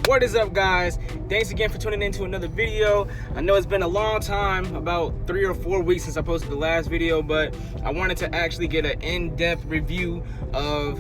What is up, guys? Thanks again for tuning in to another video. I know it's been a long time, about 3 or 4 weeks since I posted the last video, but I wanted to actually get an in-depth review of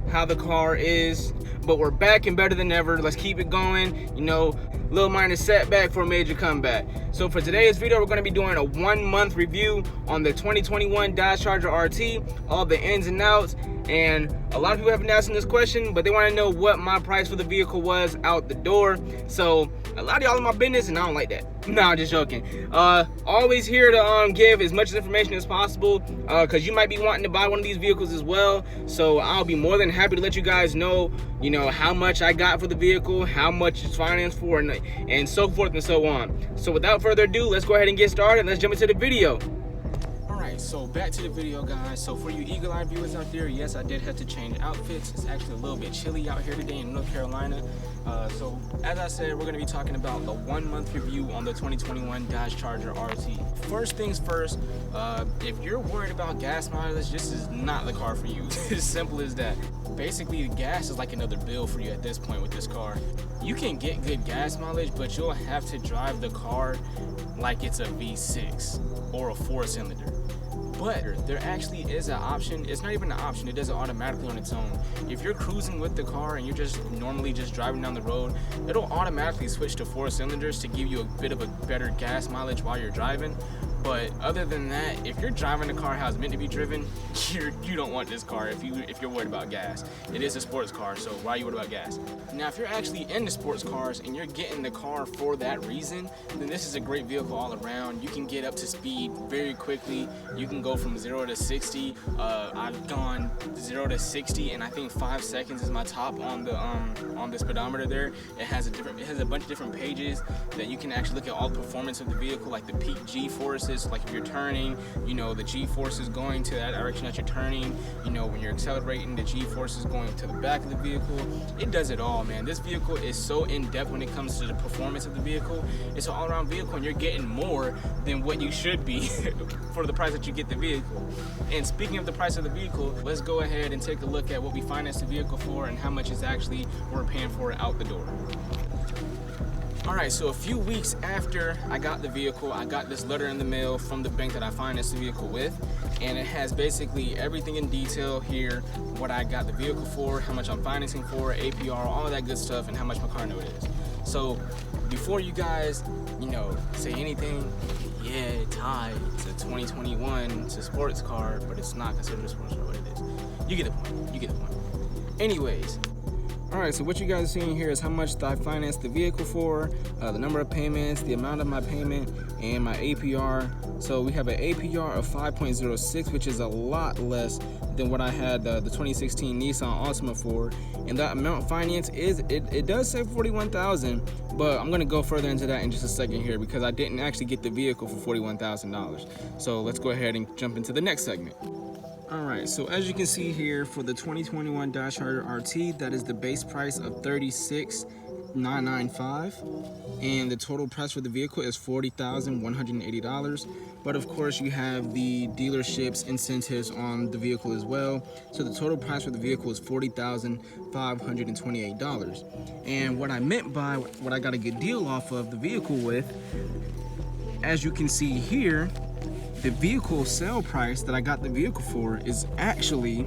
how the car is. But we're back and better than ever. Let's keep it going. You know, little minor setback for a major comeback. So for today's video, we're going to be doing a 1-month review on the 2021 Dodge Charger RT, all the ins and outs. And a lot of people have been asking this question, but they want to know what my price for the vehicle was out the door. So a lot of y'all in my business, and I don't like that. No, I'm just joking. Always here to give as much information as possible, because you might be wanting to buy one of these vehicles as well. So I'll be more than happy to let you guys know, you know, how much I got for the vehicle, how much it's financed for, and so forth and so on. So without further ado, let's go ahead and get started. Let's jump into the video. Alright, so back to the video, guys. So for you eagle-eyed viewers out there, yes, I did have to change outfits. It's actually a little bit chilly out here today in North Carolina. So as I said, we're going to be talking about the 1-month review on the 2021 Dodge Charger RT. First things first, if you're worried about gas mileage, this is not the car for you. It's as simple as that. Basically, the gas is like another bill for you at this point with this car. You can get good gas mileage, but you'll have to drive the car like it's a V6 or a 4-cylinder. But there actually is an option. It's not even an option, it does it automatically on its own. If you're cruising with the car and you're just normally just driving down the road, it'll automatically switch to 4 cylinders to give you a bit of a better gas mileage while you're driving. But other than that, if you're driving the car how it's meant to be driven, you don't want this car if you're worried about gas. It is a sports car, so why are you worried about gas? Now, if you're actually into sports cars and you're getting the car for that reason, then this is a great vehicle all around. You can get up to speed very quickly. You can go from 0 to 60. I've gone 0 to 60, and I think 5 seconds is my top on the on the speedometer there. It has a bunch of different pages that you can actually look at all the performance of the vehicle, like the peak G-forces. Like if you're turning, you know, the G-forces going to that direction that you're turning. You know, when you're accelerating, the G-forces going to the back of the vehicle. It does it all, man. This vehicle is so in-depth when it comes to the performance of the vehicle. It's an all-around vehicle, and you're getting more than what you should be for the price that you get the vehicle. And speaking of the price of the vehicle, let's go ahead and take a look at what we financed the vehicle for and how much is actually we're paying for it out the door. Alright, so a few weeks after I got the vehicle, I got this letter in the mail from the bank that I financed the vehicle with, and it has basically everything in detail here, what I got the vehicle for, how much I'm financing for, APR, all of that good stuff, and how much my car note is. So before you guys, you know, say anything, yeah, Ty, it's a 2021, it's a sports car, but it's not considered a sports car, what it is. You get the point, you get the point. Anyways. Alright, so what you guys are seeing here is how much I financed the vehicle for, the number of payments, the amount of my payment, and my APR. So we have an APR of 5.06, which is a lot less than what I had the 2016 Nissan Altima for. And that amount financed it does say $41,000, but I'm gonna go further into that in just a second here because I didn't actually get the vehicle for $41,000. So let's go ahead and jump into the next segment. Alright, so as you can see here, for the 2021 Dodge Charger RT, that is the base price of $36,995, and the total price for the vehicle is $40,180. But of course, you have the dealership's incentives on the vehicle as well. So the total price for the vehicle is $40,528. And what I meant by what I got a good deal off of the vehicle with, as you can see here, the vehicle sale price that I got the vehicle for is actually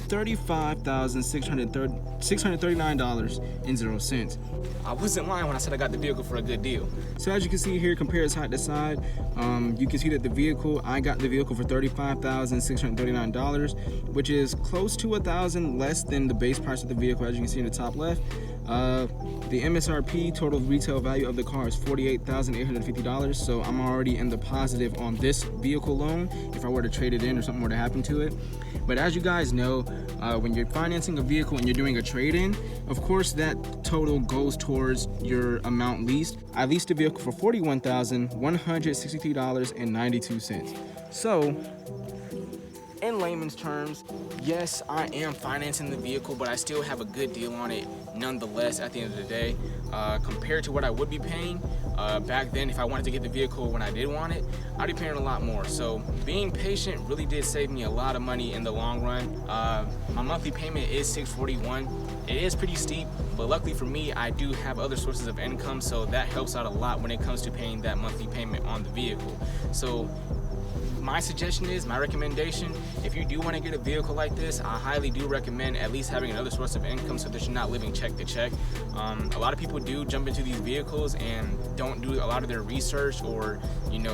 $35,639.00. I wasn't lying when I said I got the vehicle for a good deal. So as you can see here, compared side to side, you can see that I got the vehicle for $35,639, which is close to $1,000 less than the base price of the vehicle, as you can see in the top left. The MSRP total retail value of the car is $48,850, so I'm already in the positive on this vehicle alone if I were to trade it in or something were to happen to it. But as you guys know, when you're financing a vehicle and you're doing a trade-in, of course that total goes towards your amount leased. I leased the vehicle for $41,163.92. So in layman's terms, yes, I am financing the vehicle, but I still have a good deal on it nonetheless at the end of the day. Compared to what I would be paying back then, if I wanted to get the vehicle when I did want it, I'd be paying a lot more. So being patient really did save me a lot of money in the long run. My monthly payment is $641. It is pretty steep, but luckily for me, I do have other sources of income, so that helps out a lot when it comes to paying that monthly payment on the vehicle. So my suggestion is, my recommendation, if you do want to get a vehicle like this, I highly do recommend at least having another source of income so that you're not living check to check. A lot of people do jump into these vehicles and don't do a lot of their research, or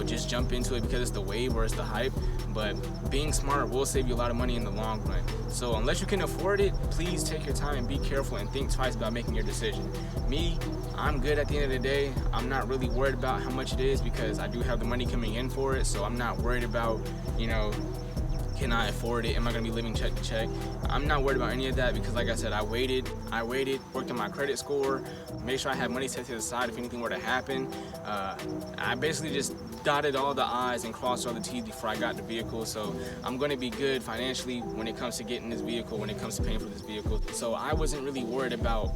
just jump into it because it's the wave or it's the hype. But being smart will save you a lot of money in the long run. So unless you can afford it, please take your time and be careful and think twice about making your decision. Me, I'm good at the end of the day. I'm not really worried about how much it is because I do have the money coming in for it. So I'm not worried about, can I afford it? Am I gonna be living check to check? I'm not worried about any of that because, like I said, I waited, worked on my credit score, made sure I had money set to the side if anything were to happen. I basically just dotted all the I's and crossed all the T's before I got the vehicle. So I'm gonna be good financially when it comes to getting this vehicle, when it comes to paying for this vehicle. So I wasn't really worried about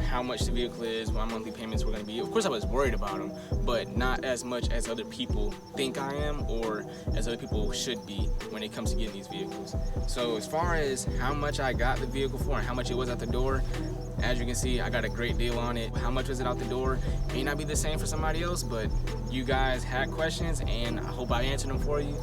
how much the vehicle is, what my monthly payments were going to be. Of course I was worried about them, but not as much as other people think I am, or as other people should be when it comes to getting these vehicles. So as far as how much I got the vehicle for and how much it was at the door, as you can see, I got a great deal on it. How much was it out the door? May not be the same for somebody else, but you guys had questions and I hope I answered them for you.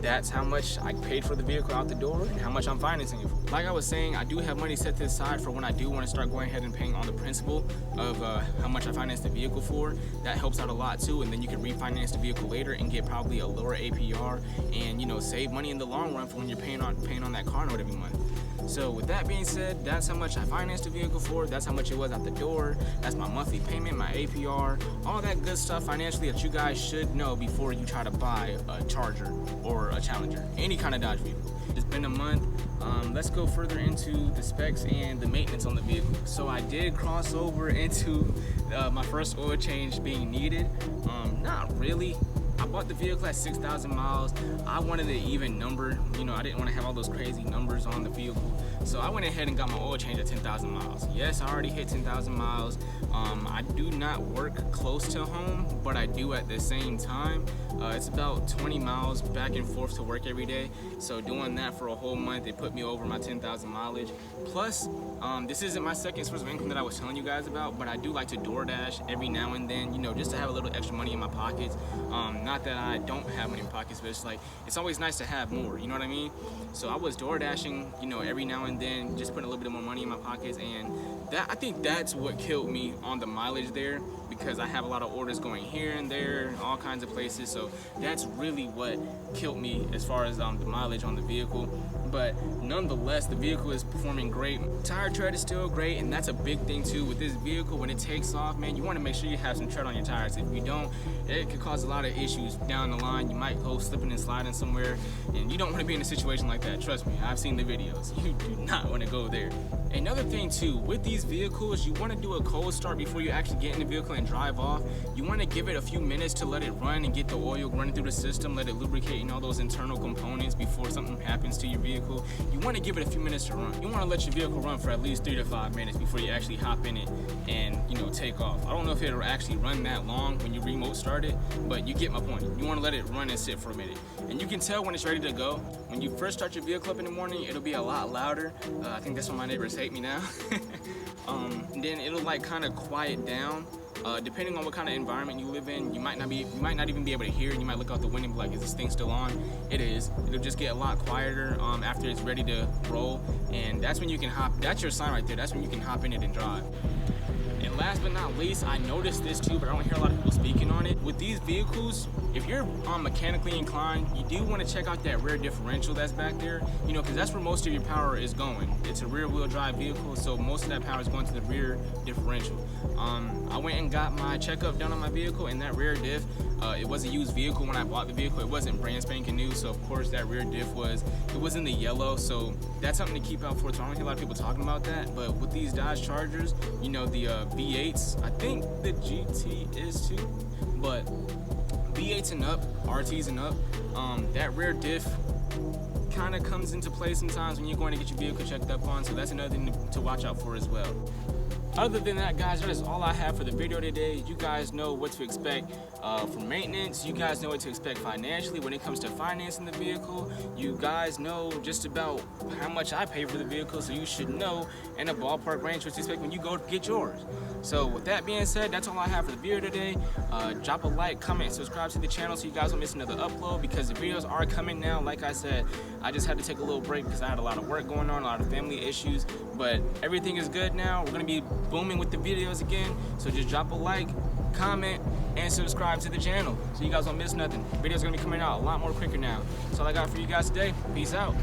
That's how much I paid for the vehicle out the door and how much I'm financing it for. Like I was saying, I do have money set to the side for when I do want to start going ahead and paying on the principal of how much I financed the vehicle for. That helps out a lot too, and then you can refinance the vehicle later and get probably a lower APR and save money in the long run for when you're paying on that car note every month. So with that being said, that's how much I financed the vehicle for, that's how much it was out the door, that's my monthly payment, my APR, all that good stuff financially that you guys should know before you try to buy a Charger or a Challenger, any kind of Dodge vehicle. It's been a month. Let's go further into the specs and the maintenance on the vehicle. So I did cross over into my first oil change being needed. Not really. I bought the vehicle at 6,000 miles. I wanted an even number. I didn't want to have all those crazy numbers on the vehicle. So I went ahead and got my oil change at 10,000 miles. Yes, I already hit 10,000 miles. I do not work close to home, but I do at the same time. It's about 20 miles back and forth to work every day. So doing that for a whole month, it put me over my 10,000 mileage. Plus, this isn't my second source of income that I was telling you guys about, but I do like to DoorDash every now and then, just to have a little extra money in my pockets. Not that I don't have money in my pockets, but it's always nice to have more, you know what I mean? So I was DoorDashing, every now and then, just putting a little bit more money in my pockets, and I think that's what killed me on the mileage there, because I have a lot of orders going here and there, all kinds of places. So that's really what killed me as far as the mileage on the vehicle. But nonetheless, the vehicle is performing great. Tire tread is still great, and that's a big thing too with this vehicle. When it takes off, man, you want to make sure you have some tread on your tires. If you don't, it could cause a lot of issues down the line. You might go slipping and sliding somewhere, and you don't want to be in a situation like that. Trust me, I've seen the videos. You do not want to go there. Another thing too, with these vehicles, you want to do a cold start before you actually get in the vehicle and drive off. You want to give it a few minutes to let it run and get the oil running through the system, let it lubricate and all those internal components before something happens to your vehicle. You want to give it a few minutes to run. You want to let your vehicle run for at least 3 to 5 minutes before you actually hop in it and take off. I don't know if it'll actually run that long when you remote start it, but you get my point. You want to let it run and sit for a minute. And you can tell when it's ready to go. When you first start your vehicle up in the morning, it'll be a lot louder. I think that's why my neighbors hate me now. Then it'll kind of quiet down. Depending on what kind of environment you live in, you might not even be able to hear it. You might look out the window and be like, is this thing still on? It is. It'll just get a lot quieter after it's ready to roll, and that's when you can hop. That's your sign right there. That's when you can hop in it and drive. And last but not least, I noticed this too, but I don't hear a lot of people speaking on it. With these vehicles, if you're mechanically inclined, you do want to check out that rear differential that's back there, because that's where most of your power is going. It's a rear wheel drive vehicle, so most of that power is going to the rear differential. I went and got my checkup done on my vehicle, and that rear diff, it was a used vehicle when I bought the vehicle. It wasn't brand spanking new, so of course that rear diff was in the yellow, so that's something to keep out for. So I don't hear a lot of people talking about that, but with these Dodge Chargers, the V8s, I think the GT is too, but V8s and up, RTs and up, that rear diff kind of comes into play sometimes when you're going to get your vehicle checked up on, so that's another thing to watch out for as well. Other than that, guys, that is all I have for the video today. You guys know what to expect for maintenance. You guys know what to expect financially when it comes to financing the vehicle. You guys know just about how much I pay for the vehicle, so you should know in a ballpark range what to expect when you go to get yours. So with that being said, that's all I have for the video today. Drop a like, comment, subscribe to the channel so you guys don't miss another upload, because the videos are coming now. Like I said, I just had to take a little break because I had a lot of work going on, a lot of family issues, but everything is good now. We're gonna be booming with the videos again, so just drop a like, comment, and subscribe to the channel so you guys don't miss nothing. Videos are gonna be coming out a lot more quicker now. That's all I got for you guys today. Peace out.